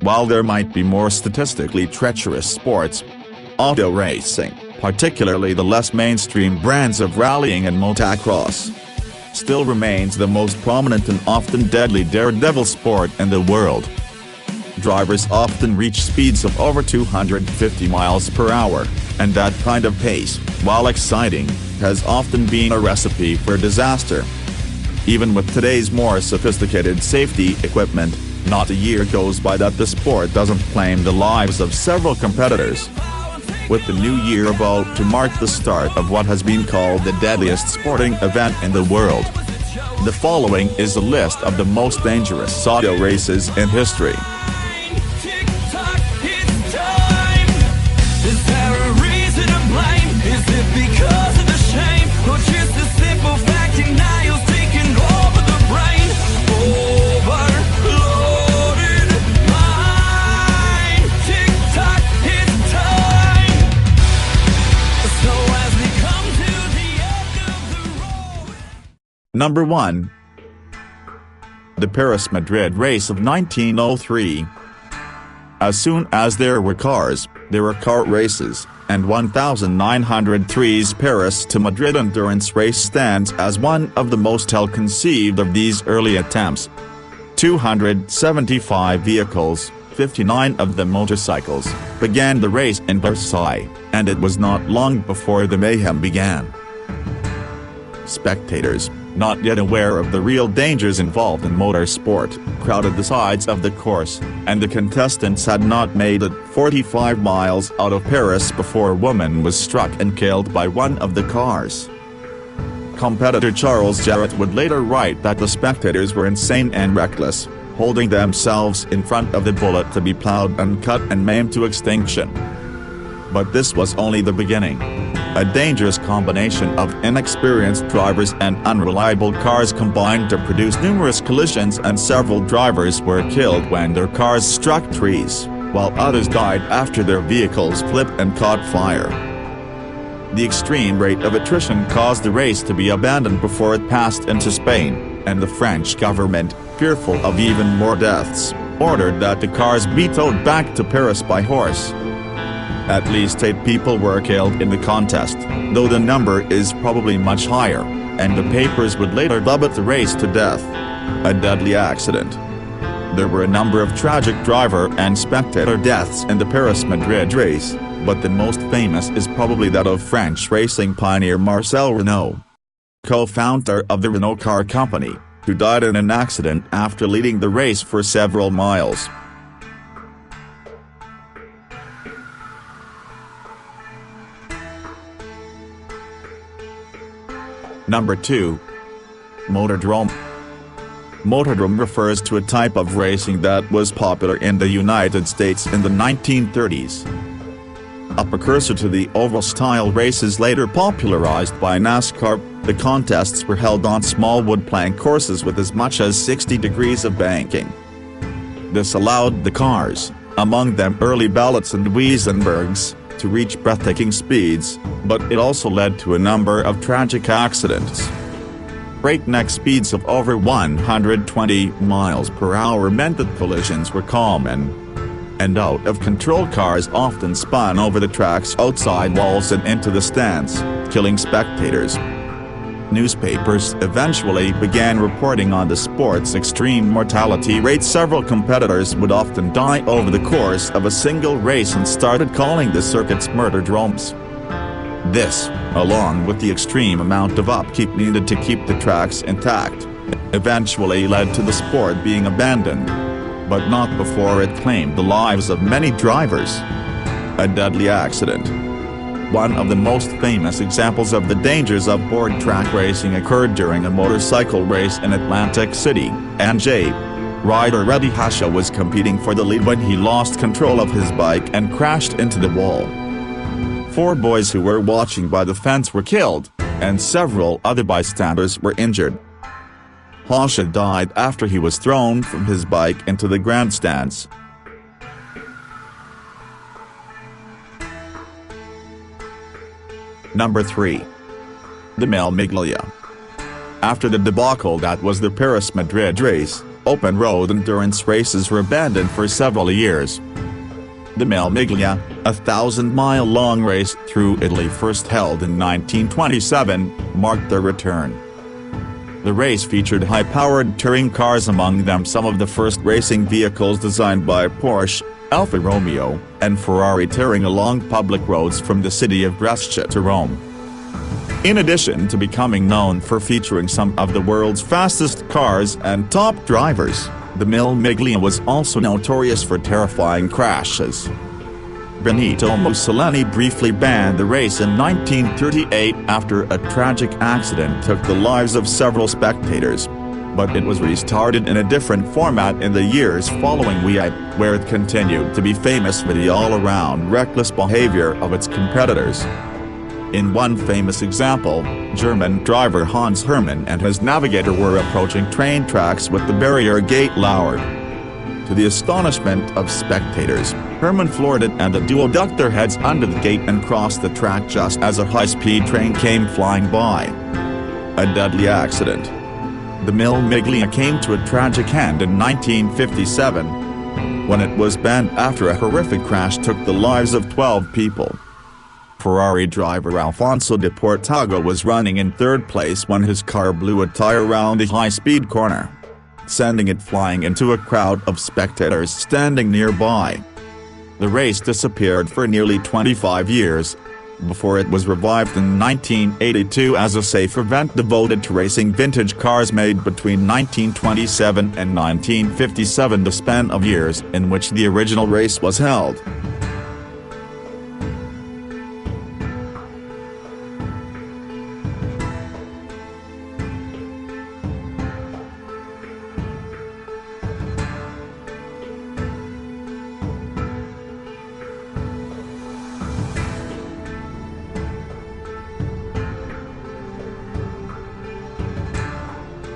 While there might be more statistically treacherous sports, auto racing, particularly the less mainstream brands of rallying and motocross, still remains the most prominent and often deadly daredevil sport in the world. Drivers often reach speeds of over 250 miles per hour, and that kind of pace, while exciting, has often been a recipe for disaster. Even with today's more sophisticated safety equipment, not a year goes by that the sport doesn't claim the lives of several competitors. With the new year about to mark the start of what has been called the deadliest sporting event in the world, the following is a list of the most dangerous auto races in history. Number 1. The Paris-Madrid race of 1903. As soon as there were cars, there were kart races, and 1903's Paris to Madrid endurance race stands as one of the most ill-conceived of these early attempts. 275 vehicles, 59 of them motorcycles, began the race in Versailles, and it was not long before the mayhem began. Spectators, not yet aware of the real dangers involved in motorsport, crowded the sides of the course, and the contestants had not made it 45 miles out of Paris before a woman was struck and killed by one of the cars. Competitor Charles Jarrett would later write that the spectators were insane and reckless, holding themselves in front of the bullet to be plowed and cut and maimed to extinction. But this was only the beginning. A dangerous combination of inexperienced drivers and unreliable cars combined to produce numerous collisions, and several drivers were killed when their cars struck trees, while others died after their vehicles flipped and caught fire. The extreme rate of attrition caused the race to be abandoned before it passed into Spain, and the French government, fearful of even more deaths, ordered that the cars be towed back to Paris by horse. At least 8 people were killed in the contest, though the number is probably much higher, and the papers would later dub it the race to death, a deadly accident. There were a number of tragic driver and spectator deaths in the Paris-Madrid race, but the most famous is probably that of French racing pioneer Marcel Renault, co-founder of the Renault car company, who died in an accident after leading the race for several miles. Number 2. Motordrome. Motordrome refers to a type of racing that was popular in the United States in the 1930s. A precursor to the oval-style races later popularized by NASCAR, the contests were held on small wood plank courses with as much as 60 degrees of banking. This allowed the cars, among them early Ballots and Wiesenbergs, to reach breathtaking speeds, but it also led to a number of tragic accidents. Breakneck speeds of over 120 miles per hour meant that collisions were common, and out-of-control cars often spun over the track's outside walls and into the stands, killing spectators. Newspapers eventually began reporting on the sport's extreme mortality rate. Several competitors would often die over the course of a single race and started calling the circuits murder-dromes. This, along with the extreme amount of upkeep needed to keep the tracks intact, eventually led to the sport being abandoned. But not before it claimed the lives of many drivers. A deadly accident. One of the most famous examples of the dangers of board track racing occurred during a motorcycle race in Atlantic City, NJ. Rider Reddy Hasha was competing for the lead when he lost control of his bike and crashed into the wall. 4 boys who were watching by the fence were killed, and several other bystanders were injured. Hasha died after he was thrown from his bike into the grandstands. Number 3. The Mille Miglia. After the debacle that was the Paris-Madrid race, open-road endurance races were abandoned for several years. The Mille Miglia, a 1,000-mile-long race through Italy first held in 1927, marked their return. The race featured high-powered touring cars, among them some of the first racing vehicles designed by Porsche, Alfa Romeo, and Ferrari, tearing along public roads from the city of Brescia to Rome. In addition to becoming known for featuring some of the world's fastest cars and top drivers, the Mille Miglia was also notorious for terrifying crashes. Benito Mussolini briefly banned the race in 1938 after a tragic accident took the lives of several spectators, but it was restarted in a different format in the years following, where it continued to be famous for the all-around reckless behavior of its competitors. In one famous example, German driver Hans Hermann and his navigator were approaching train tracks with the barrier gate lowered. To the astonishment of spectators, Hermann floored it and the duo ducked their heads under the gate and crossed the track just as a high-speed train came flying by. A deadly accident. The Mille Miglia came to a tragic end in 1957, when it was banned after a horrific crash took the lives of 12 people. Ferrari driver Alfonso de Portago was running in third place when his car blew a tire around the high-speed corner, sending it flying into a crowd of spectators standing nearby. The race disappeared for nearly 25 years, before it was revived in 1982 as a safe event devoted to racing vintage cars made between 1927 and 1957, the span of years in which the original race was held.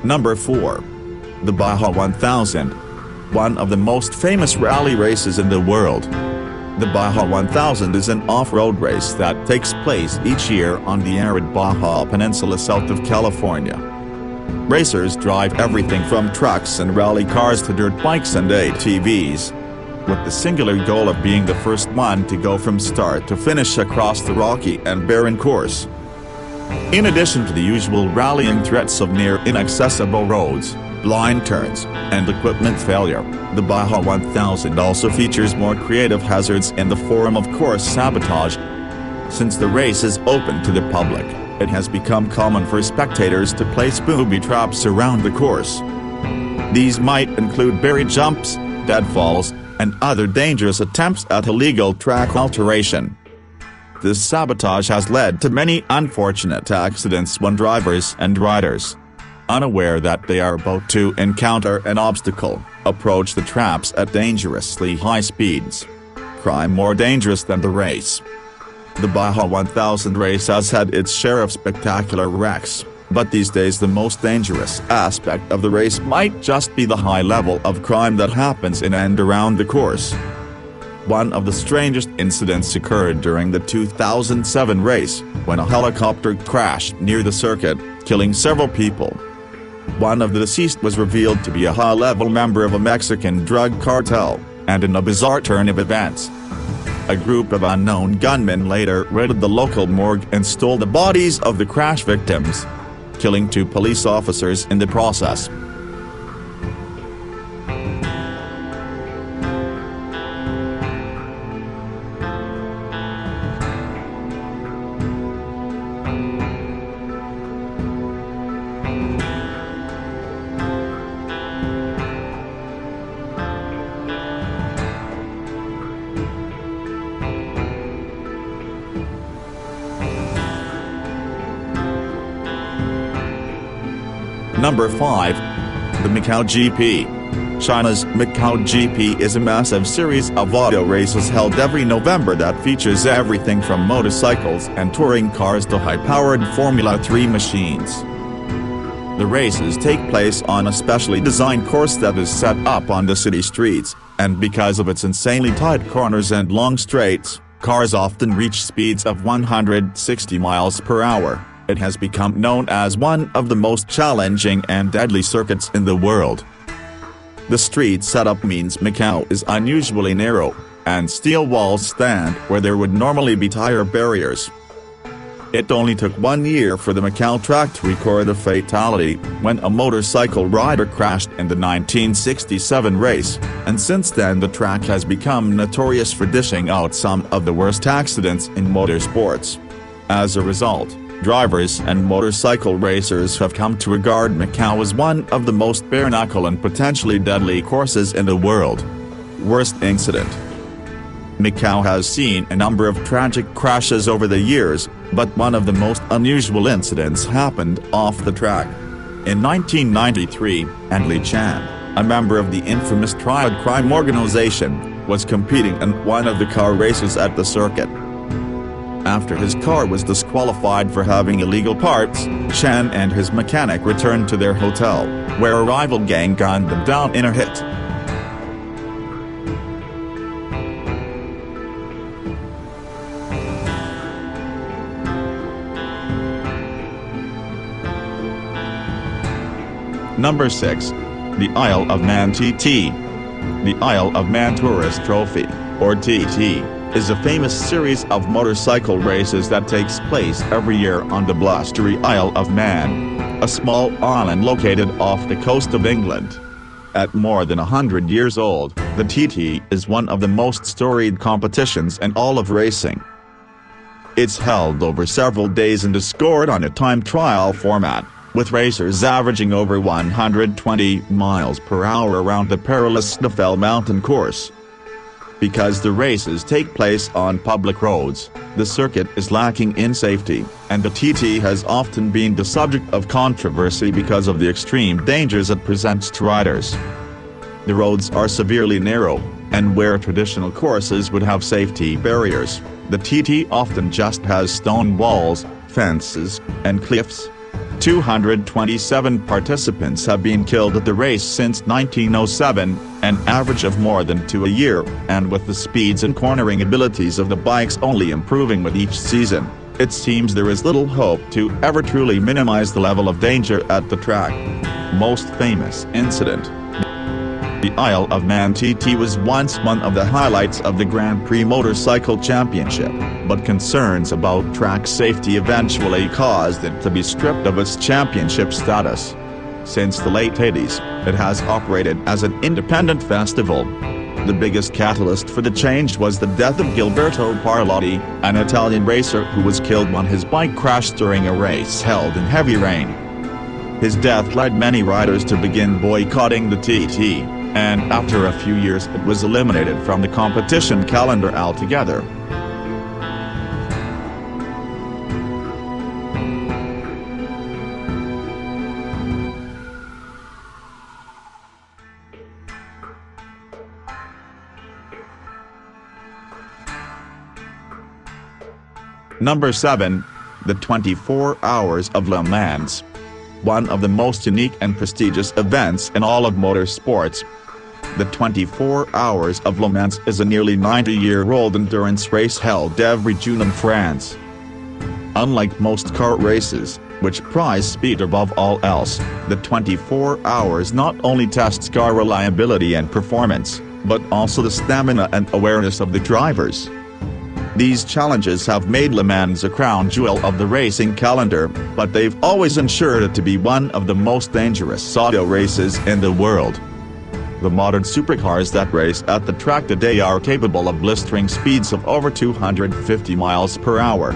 Number 4. The Baja 1000. One of the most famous rally races in the world. The Baja 1000 is an off-road race that takes place each year on the arid Baja Peninsula south of California. Racers drive everything from trucks and rally cars to dirt bikes and ATVs, with the singular goal of being the first one to go from start to finish across the rocky and barren course. In addition to the usual rallying threats of near inaccessible roads, blind turns, and equipment failure, the Baja 1000 also features more creative hazards in the form of course sabotage. Since the race is open to the public, it has become common for spectators to place booby traps around the course. These might include buried jumps, deadfalls, and other dangerous attempts at illegal track alteration. This sabotage has led to many unfortunate accidents when drivers and riders, unaware that they are about to encounter an obstacle, approach the traps at dangerously high speeds. Crime more dangerous than the race. The Baja 1000 race has had its share of spectacular wrecks, but these days the most dangerous aspect of the race might just be the high level of crime that happens in and around the course. One of the strangest incidents occurred during the 2007 race, when a helicopter crashed near the circuit, killing several people. One of the deceased was revealed to be a high-level member of a Mexican drug cartel, and in a bizarre turn of events, a group of unknown gunmen later raided the local morgue and stole the bodies of the crash victims, killing 2 police officers in the process. Number 5. The Macau GP. China's Macau GP is a massive series of auto races held every November that features everything from motorcycles and touring cars to high-powered Formula 3 machines. The races take place on a specially designed course that is set up on the city streets, and because of its insanely tight corners and long straights, cars often reach speeds of 160 miles per hour. It has become known as one of the most challenging and deadly circuits in the world. The street setup means Macau is unusually narrow, and steel walls stand where there would normally be tire barriers. It only took 1 year for the Macau track to record a fatality, when a motorcycle rider crashed in the 1967 race, and since then the track has become notorious for dishing out some of the worst accidents in motorsports. As a result, drivers and motorcycle racers have come to regard Macau as one of the most bare-knuckle and potentially deadly courses in the world. Worst incident. Macau has seen a number of tragic crashes over the years, but one of the most unusual incidents happened off the track. In 1993, Li Chan, a member of the infamous Triad crime organization, was competing in one of the car races at the circuit. After his car was disqualified for having illegal parts, Chan and his mechanic returned to their hotel, where a rival gang gunned them down in a hit. Number 6. The Isle of Man TT. The Isle of Man Tourist Trophy, or TT, is a famous series of motorcycle races that takes place every year on the blustery Isle of Man, a small island located off the coast of England. At more than 100 years old, the TT is one of the most storied competitions in all of racing. It's held over several days and is scored on a time trial format, with racers averaging over 120 miles per hour around the perilous Snaefell mountain course. Because the races take place on public roads, the circuit is lacking in safety, and the TT has often been the subject of controversy because of the extreme dangers it presents to riders. The roads are severely narrow, and where traditional courses would have safety barriers, the TT often just has stone walls, fences, and cliffs. 227 participants have been killed at the race since 1907, an average of more than 2 a year, and with the speeds and cornering abilities of the bikes only improving with each season, it seems there is little hope to ever truly minimize the level of danger at the track. Most famous incident. The Isle of Man TT was once one of the highlights of the Grand Prix Motorcycle Championship, but concerns about track safety eventually caused it to be stripped of its championship status. Since the late 80s, it has operated as an independent festival. The biggest catalyst for the change was the death of Gilberto Parlotti, an Italian racer who was killed when his bike crashed during a race held in heavy rain. His death led many riders to begin boycotting the TT, and after a few years it was eliminated from the competition calendar altogether. Number 7. The 24 Hours of Le Mans. One of the most unique and prestigious events in all of motorsports. The 24 Hours of Le Mans is a nearly 90-year-old endurance race held every June in France. Unlike most kart races, which prize speed above all else, the 24 Hours not only tests car reliability and performance, but also the stamina and awareness of the drivers. These challenges have made Le Mans a crown jewel of the racing calendar, but they've always ensured it to be one of the most dangerous auto races in the world. The modern supercars that race at the track today are capable of blistering speeds of over 250 miles per hour.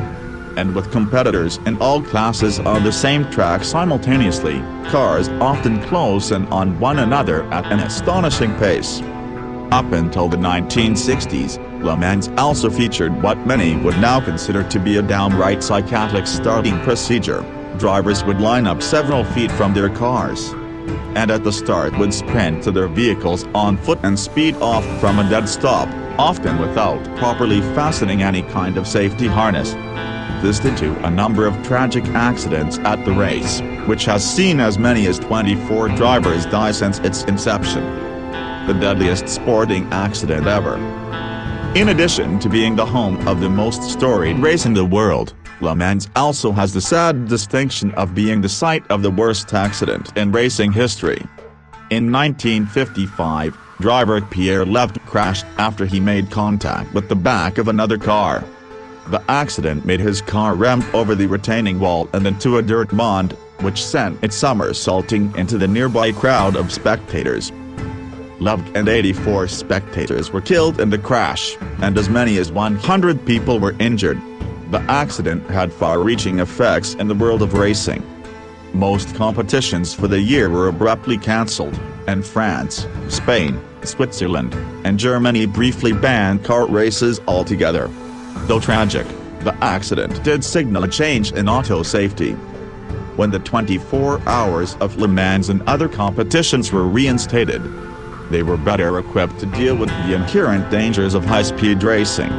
And with competitors in all classes on the same track simultaneously, cars often close in on one another at an astonishing pace. Up until the 1960s, Le Mans also featured what many would now consider to be a downright psychotic starting procedure. Drivers would line up several feet from their cars, and at the start would sprint to their vehicles on foot and speed off from a dead stop, often without properly fastening any kind of safety harness. This led to a number of tragic accidents at the race, which has seen as many as 24 drivers die since its inception. The deadliest sporting accident ever. In addition to being the home of the most storied race in the world, Le Mans also has the sad distinction of being the site of the worst accident in racing history. In 1955, driver Pierre Left crashed after he made contact with the back of another car. The accident made his car ramp over the retaining wall and into a dirt pond, which sent it somersaulting into the nearby crowd of spectators. Love and 84 spectators were killed in the crash, and as many as 100 people were injured. The accident had far-reaching effects in the world of racing. Most competitions for the year were abruptly cancelled, and France, Spain, Switzerland, and Germany briefly banned kart races altogether. Though tragic, the accident did signal a change in auto safety. When the 24 hours of Le Mans and other competitions were reinstated, they were better equipped to deal with the inherent dangers of high-speed racing.